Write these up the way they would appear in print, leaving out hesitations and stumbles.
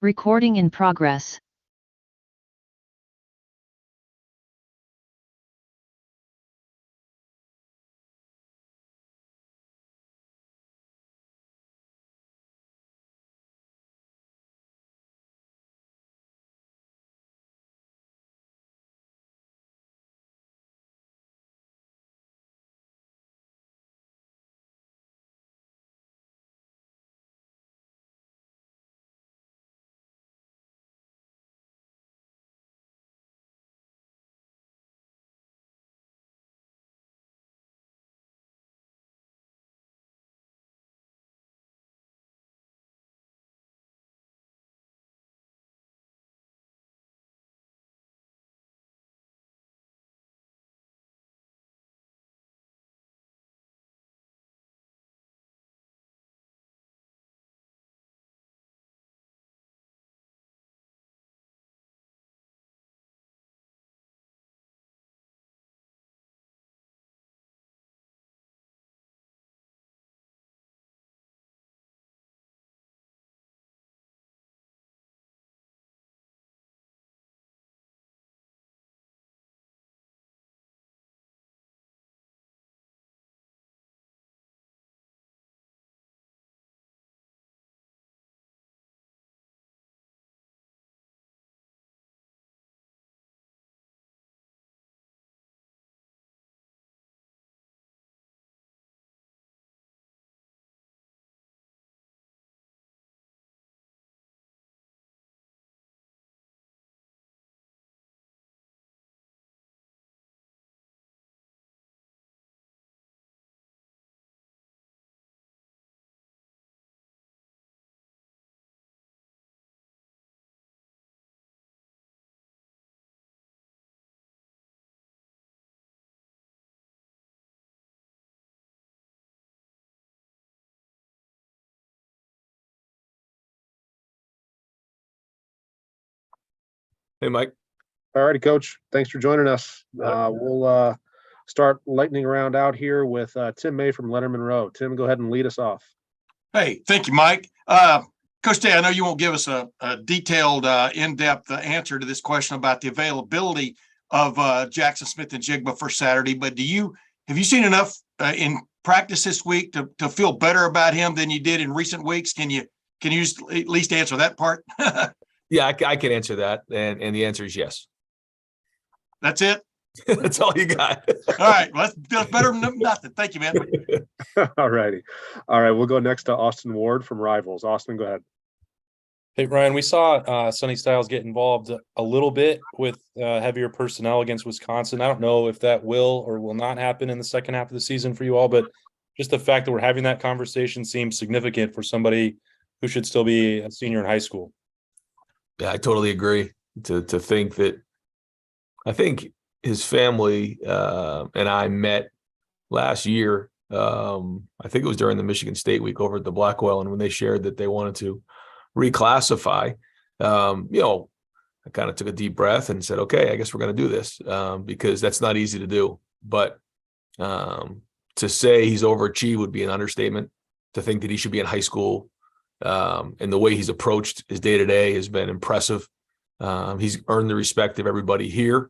Recording in progress. Hey, Mike. All righty, Coach. Thanks for joining us. We'll start lightning round out here with Tim May from Lettermen Row. Tim, go ahead and lead us off. Hey, thank you, Mike. Coach Day, I know you won't give us a detailed, in-depth answer to this question about the availability of Jackson Smith and Jigba for Saturday, but have you seen enough in practice this week to feel better about him than you did in recent weeks? Can you just at least answer that part? Yeah, I can answer that, and the answer is yes. That's it? That's all you got. All right. Well, that's better than nothing. Thank you, man. All righty. All right, we'll go next to Austin Ward from Rivals. Austin, go ahead. Hey, Ryan, we saw Sonny Stiles get involved a little bit with heavier personnel against Wisconsin. I don't know if that will or will not happen in the second half of the season for you all, but just the fact that we're having that conversation seems significant for somebody who should still be a senior in high school. Yeah, I totally agree. To think that, I think his family and I met last year. I think it was during the Michigan State week over at the Blackwell, and when they shared that they wanted to reclassify, I kind of took a deep breath and said, okay, I guess we're going to do this because that's not easy to do. But to say he's overachieved would be an understatement. To think that he should be in high school and the way he's approached his day-to-day has been impressive. He's earned the respect of everybody here.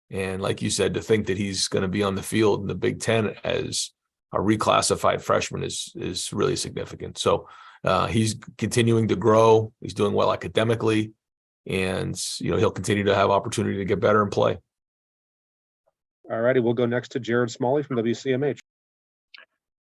And like you said, to think that he's going to be on the field in the Big Ten as a reclassified freshman is really significant. So he's continuing to grow. He's doing well academically, and he'll continue to have opportunity to get better and play. All righty, we'll go next to Jared Smalley from WCMH.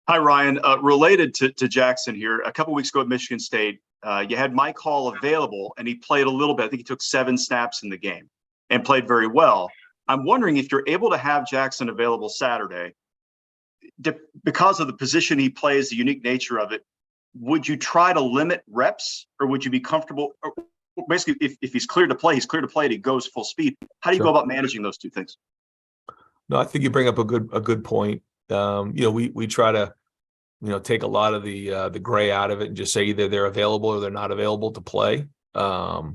Hi, Ryan. Related to Jackson here, a couple weeks ago at Michigan State, you had Mike Hall available, and he played a little bit. I think he took 7 snaps in the game and played very well. I'm wondering if you're able to have Jackson available Saturday, because of the position he plays, the unique nature of it, would you try to limit reps, or would you be comfortable? Basically, if he's clear to play, he's clear to play and he goes full speed. How do you go about managing those two things? No, I think you bring up a good point. We try to, take a lot of the gray out of it and just say either they're available or they're not available to play. But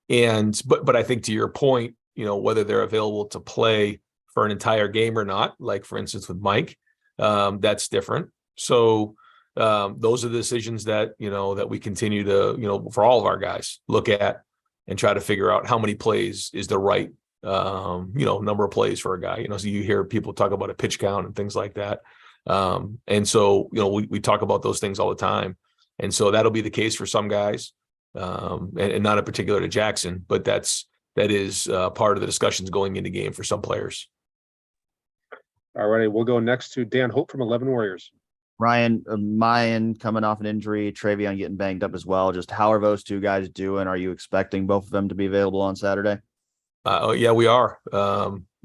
I think to your point, whether they're available to play for an entire game or not, like for instance with Mike, that's different. So, those are the decisions that, that we continue to, for all of our guys look at and try to figure out how many plays is the right, number of plays for a guy, so you hear people talk about a pitch count and things like that. And so, we talk about those things all the time. And so that'll be the case for some guys, and not in particular to Jackson, but that is part of the discussions going into game for some players. All righty, we'll go next to Dan Hope from 11 Warriors. Ryan, Mayan coming off an injury, Travion getting banged up as well. Just how are those two guys doing? Are you expecting both of them to be available on Saturday? Yeah, we are.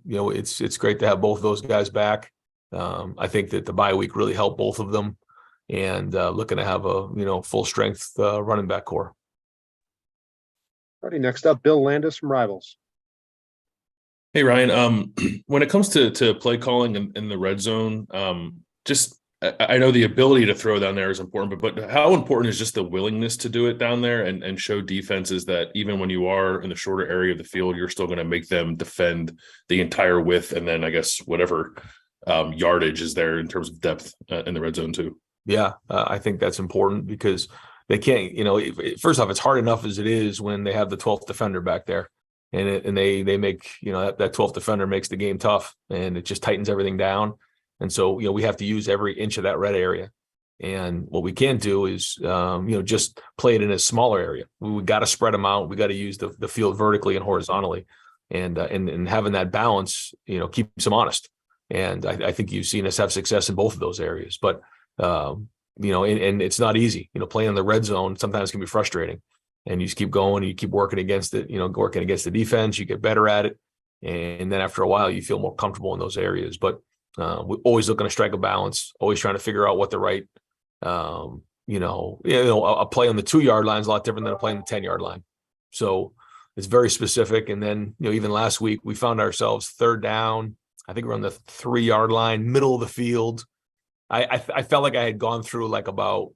It's great to have both of those guys back. I think that the bye week really helped both of them, and looking to have a full strength running back core. All righty, next up, Bill Landis from Rivals. Hey Ryan, when it comes to play calling in the red zone, I know the ability to throw down there is important, but how important is just the willingness to do it down there and show defenses that even when you are in the shorter area of the field, you're still going to make them defend the entire width, and then I guess whatever yardage is there in terms of depth in the red zone too. Yeah, I think that's important because they can't, first off, it's hard enough as it is when they have the 12th defender back there, and they make, that 12th defender makes the game tough, and it just tightens everything down. And so, we have to use every inch of that red area. And what we can't do is, just play it in a smaller area. We got to spread them out. We got to use the field vertically and horizontally, and having that balance, keeps them honest. And I think you've seen us have success in both of those areas. But, and it's not easy. Playing in the red zone sometimes can be frustrating. And you just keep going, and you keep working against it, working against the defense. You get better at it. And then after a while, you feel more comfortable in those areas. But we're always looking to strike a balance, always trying to figure out what the right, a play on the 2-yard line is a lot different than a play on the 10-yard line. So it's very specific. And then, even last week we found ourselves 3rd down. I think we're on the 3-yard line, middle of the field. I felt like I had gone through like about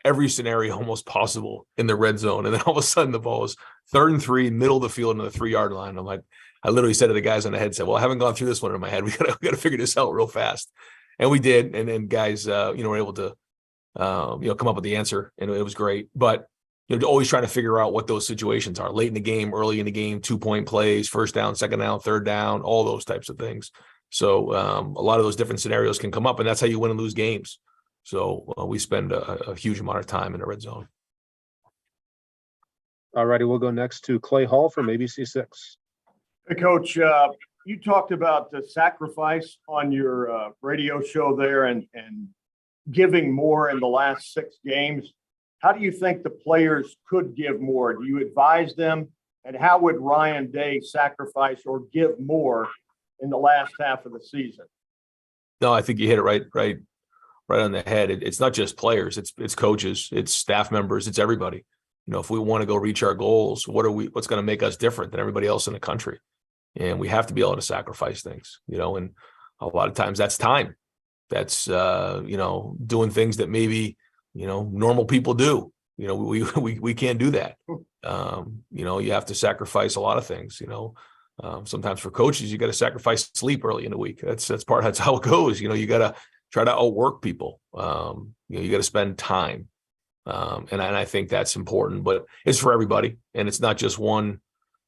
every scenario almost possible in the red zone. And then all of a sudden the ball was 3rd and 3, middle of the field, into the 3-yard line. I'm like, I literally said to the guys on the headset, well, I haven't gone through this one in my head. We gotta figure this out real fast. And we did. And then guys, were able to, come up with the answer, and it was great. But, always trying to figure out what those situations are late in the game, early in the game, 2-point plays, 1st down, 2nd down, 3rd down, all those types of things. So a lot of those different scenarios can come up, and that's how you win and lose games. So we spend a huge amount of time in the red zone. All righty, we'll go next to Clay Hall from ABC6. Hey, Coach, you talked about the sacrifice on your radio show there and giving more in the last 6 games. How do you think the players could give more? Do you advise them? And how would Ryan Day sacrifice or give more in the last half of the season? No, I think you hit it right on the head. It's not just players, it's coaches, it's staff members, it's everybody. If we want to go reach our goals, what's going to make us different than everybody else in the country? And we have to be able to sacrifice things, and a lot of times that's time. That's, doing things that maybe, normal people do. We can't do that. You have to sacrifice a lot of things, sometimes for coaches, you got to sacrifice sleep early in the week. That's how it goes. You got to try to outwork people. You got to spend time. And I think that's important, but it's for everybody. And it's not just one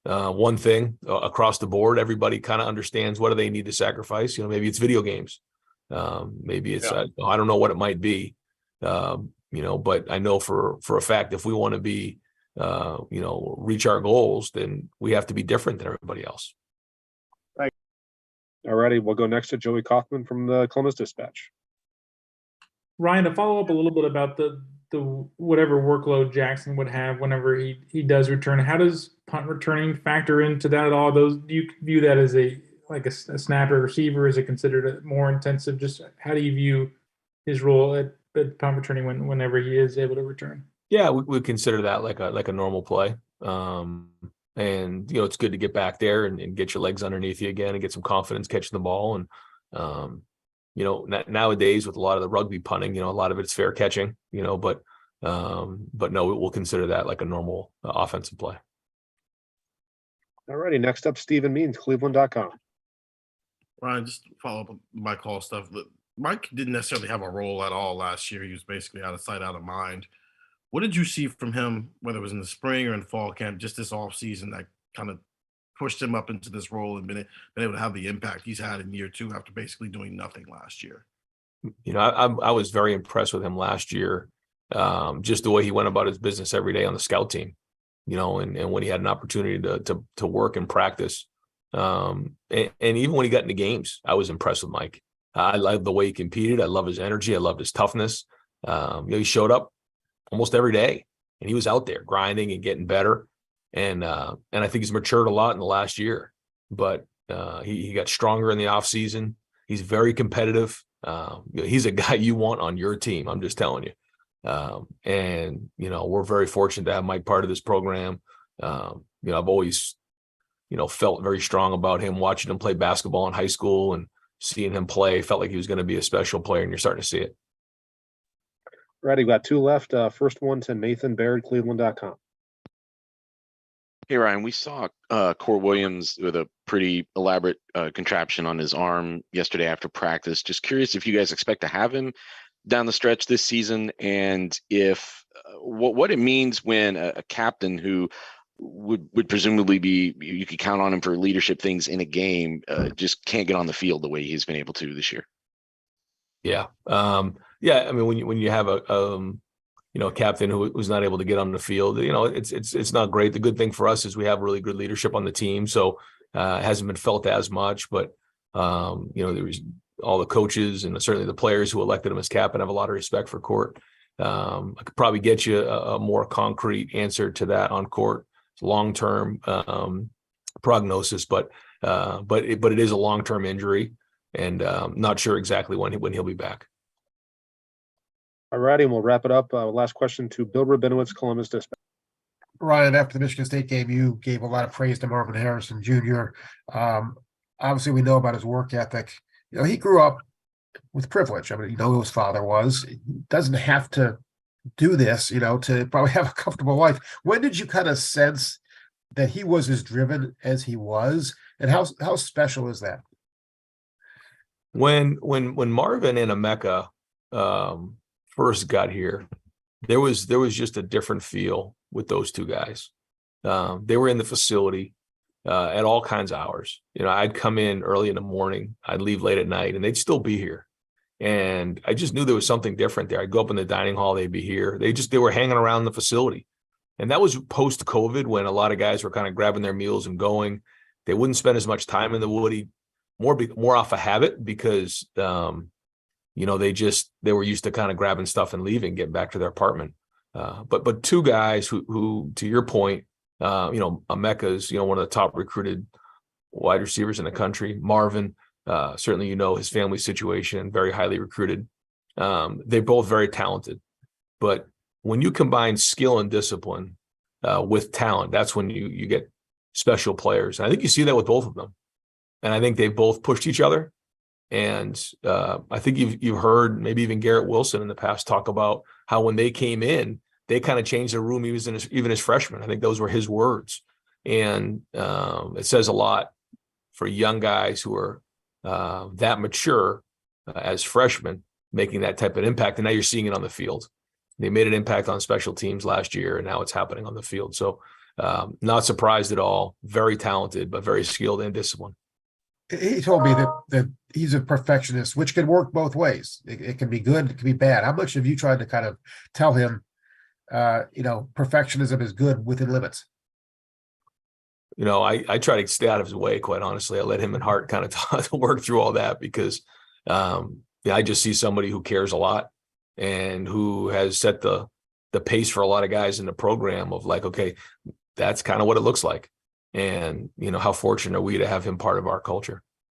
thing across the board. Everybody kind of understands what do they need to sacrifice. Maybe it's video games. Maybe it's, I don't know what it might be, but I know for a fact, if we want to be, reach our goals, then we have to be different than everybody else. Right. All righty. We'll go next to Joey Kaufman from the Columbus Dispatch. Ryan, to follow up a little bit about the whatever workload Jackson would have whenever he does return, how does punt returning factor into that at all? Do you view that as a snapper receiver? Is it considered more intensive? Just how do you view his role at punt returning whenever he is able to return? Yeah, we consider that like a normal play. And it's good to get back there and get your legs underneath you again and get some confidence catching the ball. And nowadays with a lot of the rugby punting, a lot of it's fair catching, but no, we'll consider that like a normal offensive play. All righty. Next up, Stephen Means, Cleveland.com. Ryan, just to follow up on my call stuff. Mike didn't necessarily have a role at all last year. He was basically out of sight, out of mind. What did you see from him, whether it was in the spring or in fall camp, just this off season that kind of pushed him up into this role and been able to have the impact he's had in year 2 after basically doing nothing last year? You know, I was very impressed with him last year. Just the way he went about his business every day on the scout team, you know, and when he had an opportunity to work and practice. And even when he got into games, I was impressed with Mike. I love the way he competed. I love his energy. I loved his toughness. You know, he showed up almost every day, and he was out there grinding and getting better. And I think he's matured a lot in the last year. But he got stronger in the off season. He's very competitive. You know, he's a guy you want on your team. I'm just telling you. And you know, we're very fortunate to have Mike part of this program. You know, I've always, you know, felt very strong about him, watching him play basketball in high school and seeing him play. Felt like he was going to be a special player, and you're starting to see it. Right, we've got 2 left. First one to Nathan Baird, Cleveland.com. Hey, Ryan, we saw Core Williams with a pretty elaborate contraption on his arm yesterday after practice. Just curious if you guys expect to have him down the stretch this season, and if what it means when a captain who would presumably be, you could count on him for leadership things in a game, just can't get on the field the way he's been able to this year. Yeah. Yeah. I mean, when you have a you know, a captain who's not able to get on the field, you know, it's not great. The good thing for us is we have really good leadership on the team. So it hasn't been felt as much, but you know, there was all the coaches and certainly the players who elected him as captain have a lot of respect for Court. I could probably get you a more concrete answer to that on Court, long-term prognosis, but it is a long-term injury, and not sure exactly when he'll be back. All righty, and we'll wrap it up. Last question to Bill Rabinowitz, Columbus Dispatch. Ryan, after the Michigan State game, you gave a lot of praise to Marvin Harrison Jr. Obviously, we know about his work ethic. You know, he grew up with privilege. I mean, you know who his father was. He doesn't have to do this, you know, to probably have a comfortable life. When did you kind of sense that he was as driven as he was, and how special is that? When Marvin and Emeka first got here, there was just a different feel with those two guys. They were in the facility at all kinds of hours. You know, I'd come in early in the morning, I'd leave late at night, and they'd still be here. And I just knew there was something different there. I'd go up in the dining hall, they'd be here. They were hanging around the facility. And that was post-COVID, when a lot of guys were kind of grabbing their meals and going. They wouldn't spend as much time in the Woody, more off of habit, because you know, they were used to kind of grabbing stuff and leaving, getting back to their apartment. But two guys who, to your point, you know, Emeka's, you know, one of the top recruited wide receivers in the country. Marvin, certainly, you know, his family situation, very highly recruited. They're both very talented. But when you combine skill and discipline with talent, that's when you get special players. And I think you see that with both of them. And I think they've both pushed each other. And I think you've heard maybe even Garrett Wilson in the past talk about how when they came in, they kind of changed the room even as freshmen. I think those were his words. And it says a lot for young guys who are that mature as freshmen, making that type of impact. And now you're seeing it on the field. They made an impact on special teams last year, and now it's happening on the field. So not surprised at all. Very talented, but very skilled and disciplined. He told me that he's a perfectionist, which can work both ways. It can be good, it can be bad. How much have you tried to kind of tell him, you know, perfectionism is good within limits? You know, I try to stay out of his way, quite honestly. I let him and Hart kind of work through all that, because yeah, I just see somebody who cares a lot and who has set the pace for a lot of guys in the program of like, okay, that's kind of what it looks like. And, you know, how fortunate are we to have him part of our culture?